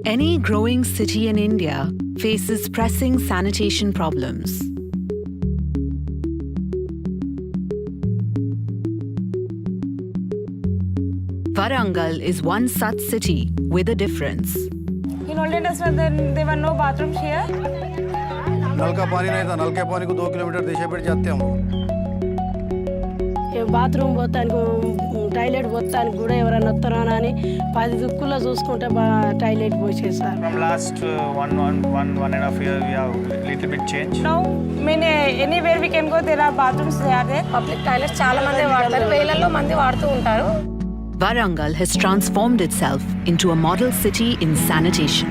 Any growing city in India faces pressing sanitation problems. Warangal is one such city with a difference. In olden days, there were no bathrooms here. नल का पानी नहीं था, नल के पानी को 2 kilometre देशे पेट जाते हम ये बाथरूम పోతానికి టాయిలెట్ పోతానికి కూడా ఎవరైనా వస్తారని అని 10 దిక్కుల్లో చూసుకుంటే toilet పోసేసారు. From last one and a half year, we have little bit changed. Now, anywhere we can go, there are bathrooms there. Public toilets చాలా మంది వాడతారు, వేలల్లో మంది వాడుతూ ఉంటారు. Warangal has transformed itself into a model city in sanitation.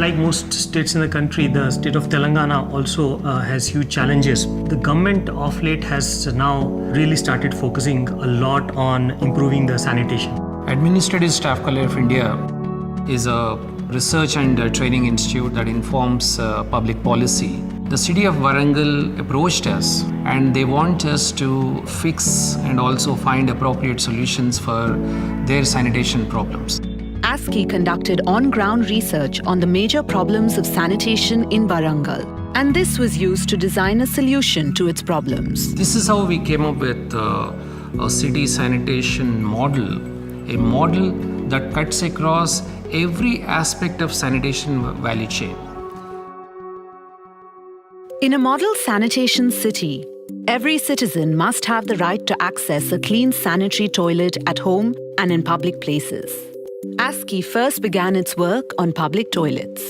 Like most states in the country, the state of Telangana also has huge challenges. The government of late has now really started focusing a lot on improving the sanitation. Administrative Staff College of India is a research and training institute that informs public policy. The city of Warangal approached us and they want us to fix and also find appropriate solutions for their sanitation problems. ASCI conducted on-ground research on the major problems of sanitation in Warangal, and this was used to design a solution to its problems. This is how we came up with a city sanitation model, a model that cuts across every aspect of sanitation value chain. In a model sanitation city, every citizen must have the right to access a clean sanitary toilet at home and in public places. ASCI first began its work on public toilets.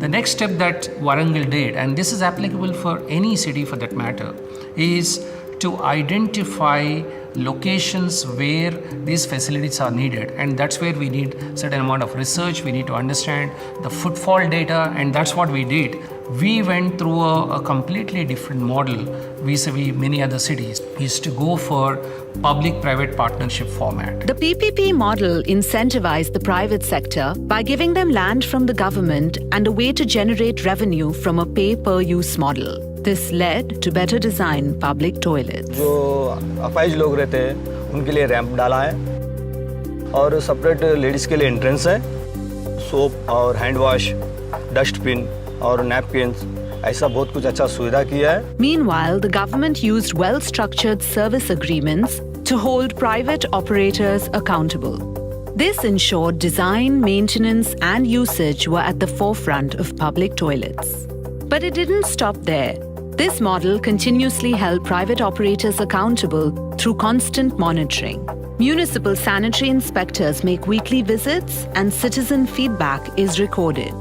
The next step that Warangal did, and this is applicable for any city for that matter, is to identify locations where these facilities are needed, and that's where we need certain amount of research. We need to understand the footfall data, and that's what we did. We went through a completely different model vis-a-vis many other cities. We used to go for public-private partnership format. The PPP model incentivized the private sector by giving them land from the government and a way to generate revenue from a pay-per-use model. This led to better design public toilets. जो अपाहिज लोग रहते हैं उनके लिए ramp डाला है और सेपरेट लेडीज के लिए एंट्रेंस है, सोप और हैंड वॉश, डस्टबिन और नैपकिन्स, ऐसा बहुत कुछ अच्छा सुविधा किया है. Meanwhile, the government used well-structured service agreements to hold private operators accountable. This ensured design, maintenance, and usage were at the forefront of public toilets. But it didn't stop there. This model continuously held private operators accountable through constant monitoring. Municipal sanitary inspectors make weekly visits and citizen feedback is recorded.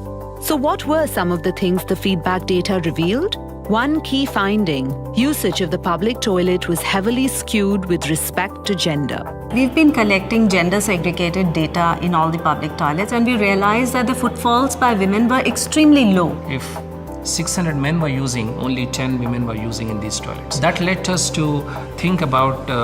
So what were some of the things the feedback data revealed? One key finding, usage of the public toilet was heavily skewed with respect to gender. We've been collecting gender segregated data in all the public toilets, and we realized that the footfalls by women were extremely low. If 600 men were using, only 10 women were using in these toilets. That led us to think about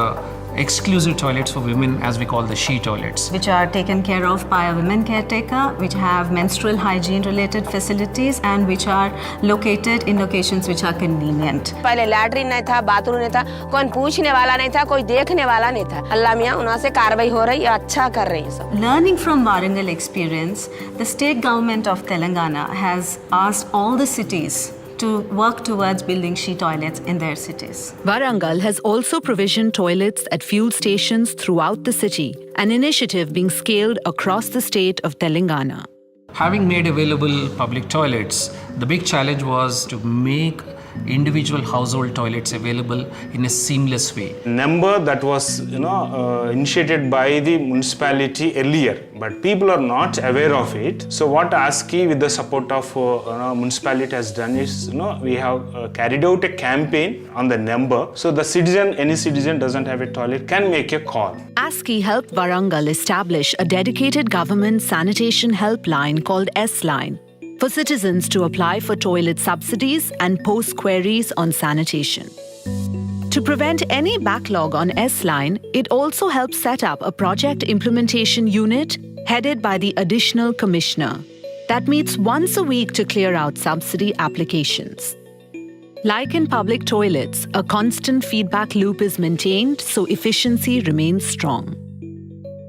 exclusive toilets for women, as we call the she toilets, Which are taken care of by a women caretaker, which have menstrual hygiene related facilities, and which are located in locations which are convenient. पहले latrine नहीं था, bathroom नहीं था, कोई पूछने वाला नहीं था, कोई देखने वाला नहीं था. अल्लाह मियां उन्हां से कार्रवाई हो रही है, अच्छा कर रही है सब. Learning from Warangal experience, the state government of Telangana has asked all the cities to work towards building she toilets in their cities. Warangal has also provisioned toilets at fuel stations throughout the city, an initiative being scaled across the state of Telangana. Having made available public toilets, the big challenge was to make individual household toilets available in a seamless way. Number that was initiated by the municipality earlier, but people are not aware of it. So what ASCI with the support of municipality has done is we have carried out a campaign on the number, so the citizen, any citizen doesn't have a toilet can make a call. ASCI helped Warangal establish a dedicated government sanitation helpline called S-Line for citizens to apply for toilet subsidies and post queries on sanitation. To prevent any backlog on S-Line, it also helps set up a project implementation unit headed by the additional commissioner that meets once a week to clear out subsidy applications. Like in public toilets, a constant feedback loop is maintained so efficiency remains strong.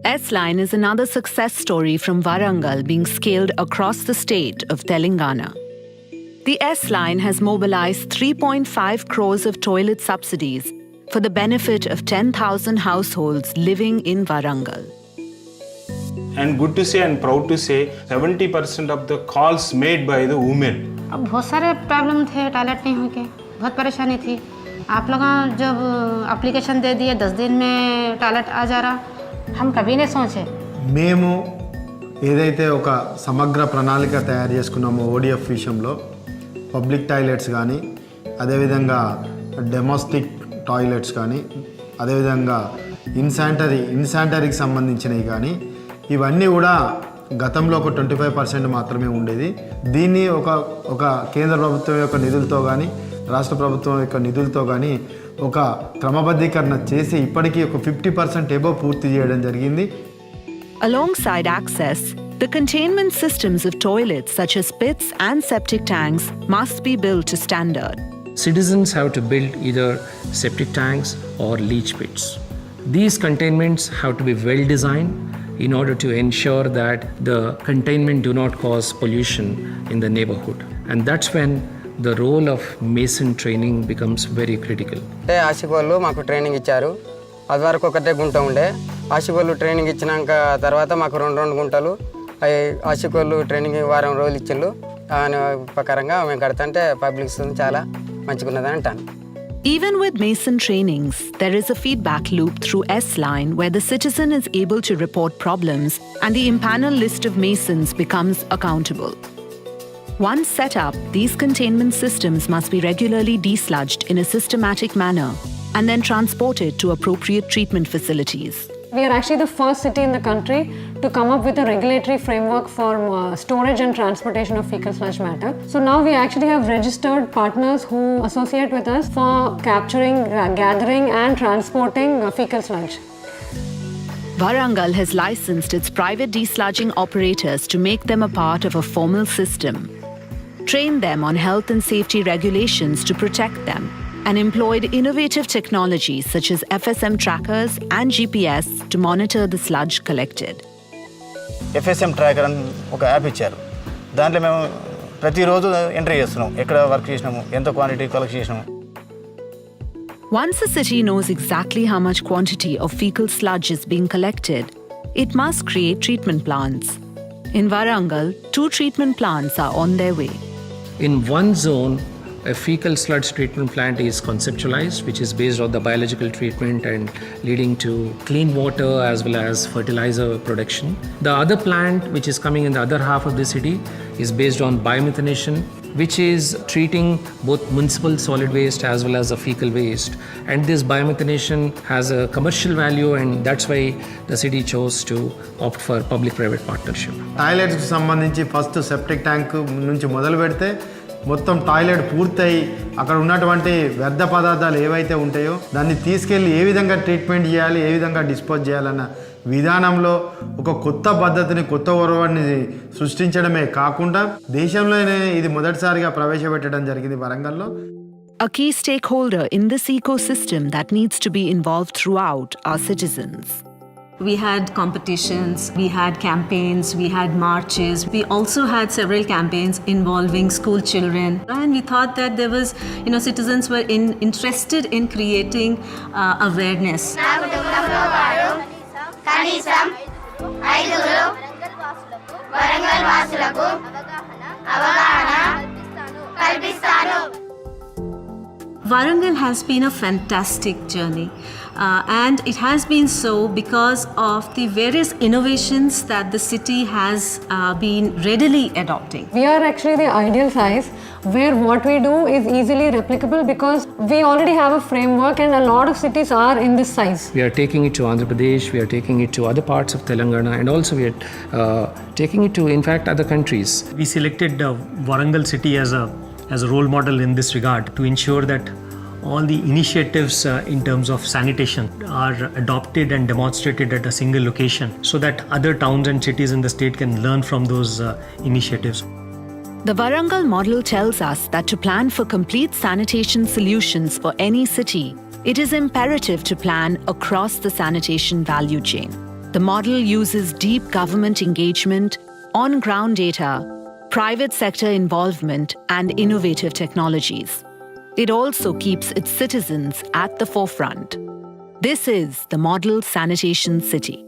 S-Line is another success story from Warangal being scaled across the state of Telangana. The S-Line has mobilized 3.5 crores of toilet subsidies for the benefit of 10,000 households living in Warangal. And good to say and proud to say 70% of the calls made by the women. अब बहुत सारे problem थे toilet नहीं होके, बहुत परेशानी थी. आप लोग जब एप्लीकेशन दे दिए 10 दिन में टॉयलेट आ जा रहा, हम कभी नहीं सोचे. మేము ఏదైతే ఒక సమగ్ర ప్రణాళిక తయారు చేసుకున్నామో ఓడిఎఫ్ విషయంలో పబ్లిక్ టాయిలెట్స్ కానీ అదేవిధంగా డొమెస్టిక్ టాయిలెట్స్ కానీ అదేవిధంగా ఇన్శానిటరీకి సంబంధించినవి కానీ ఇవన్నీ కూడా గతంలో ఒక 25% మాత్రమే ఉండేది. దీన్ని ఒక కేంద్ర ప్రభుత్వం యొక్క నిధులతో కానీ రాష్ట్ర ప్రభుత్వం యొక్క నిధులతో కానీ ఒక క్రమబద్ధీకరణ చేసి ఇప్పటికీ ఒక 50% ఎబో పూర్తి చేయడం జరిగింది. Alongside access, the containment systems of toilets such as pits and septic tanks must be built to standard. Citizens have to build either septic tanks or leach pits. These containments have to be well designed in order to ensure that the containment do not cause pollution in the neighborhood. And that's when the role of mason training becomes very critical. Ashik వాళ్ళు మాకు training ఇచ్చారు. అది వరకు ఒకటే గుంట ఉండే. ఆశిక్ వాళ్ళు training ఇచ్చినాక తర్వాత మాకు రెండు గుంటలు ఆశిక్ వాళ్ళు ట్రైనింగ్ వారం రోజులు ఇచ్చిండ్రు. దాని ప్రకారంగా మేము కడతంటే పబ్లిక్ చాలా మంచిగా ఉన్నదని అంటాను. Even with mason trainings, there is a feedback loop through S-Line where the citizen is able to report problems and the impanel list of masons becomes accountable. Once set up, these containment systems must be regularly desludged in a systematic manner and then transported to appropriate treatment facilities. We are actually the first city in the country to come up with a regulatory framework for storage and transportation of fecal sludge matter. So now we actually have registered partners who associate with us for capturing, gathering and transporting fecal sludge. Warangal has licensed its private desludging operators to make them a part of a formal system, train them on health and safety regulations to protect them, and employed innovative technologies such as FSM trackers and GPS to monitor the sludge collected. FSM tracker అని ఒక app ఇచ్చారు. దాంట్లో మేము ప్రతిరోజు entry చేస్తున్నాం, ఎక్కడ work చేసినాము, ఎంత క్వాంటిటీ కలెక్ట్ చేసినాము. Once a city knows exactly how much quantity of fecal sludge is being collected, it must create treatment plants. In Warangal, 2 treatment plants are on their way. In one zone, a fecal sludge treatment plant is conceptualized, which is based on the biological treatment and leading to clean water as well as fertilizer production. The other plant, which is coming in the other half of the city, is based on biomethanation, which is treating both municipal solid waste as well as the fecal waste. And this biomethanation has a commercial value, and that's why the city chose to opt for public-private partnership. Toilets కి సంబంధించి first septic tank నుంచి మొదలు పెడితే మొత్తం toilet పూర్తయి అక్కడ ఉన్నటువంటి వ్యర్థ పదార్థాలు ఏవైతే ఉంటాయో దాన్ని తీసుకెళ్ళి ఏ విధంగా ట్రీట్మెంట్ చేయాలి, ఏ విధంగా డిస్పోజ్ చేయాలన్న విధానంలో ఒక కొత్త పద్ధతిని, కొత్త ఒరవడిని సృష్టించడమే కాకుండా దేశంలోనే ఇది మొదటిసారిగా ప్రవేశపెట్టడం జరిగింది వరంగల్లో. A key stakeholder in this ecosystem that needs to be involved throughout are citizens. We had competitions, we had campaigns, we had marches. We also had several campaigns involving school children. And we thought that there was, citizens were interested in creating awareness. Warangal has been a fantastic journey. And it has been so because of the various innovations that the city has been readily adopting. We are actually the ideal size where what we do is easily replicable because we already have a framework and a lot of cities are in this size. We are taking it to Andhra Pradesh, we are taking it to other parts of Telangana, and also we are taking it to, in fact, other countries. We selected Warangal city as a role model in this regard to ensure that all the initiatives in terms of sanitation are adopted and demonstrated at a single location so that other towns and cities in the state can learn from those initiatives. The Warangal model tells us that to plan for complete sanitation solutions for any city, it is imperative to plan across the sanitation value chain. The model uses deep government engagement, on-ground data, private sector involvement, and innovative technologies. It also keeps its citizens at the forefront. This is the Model Sanitation City.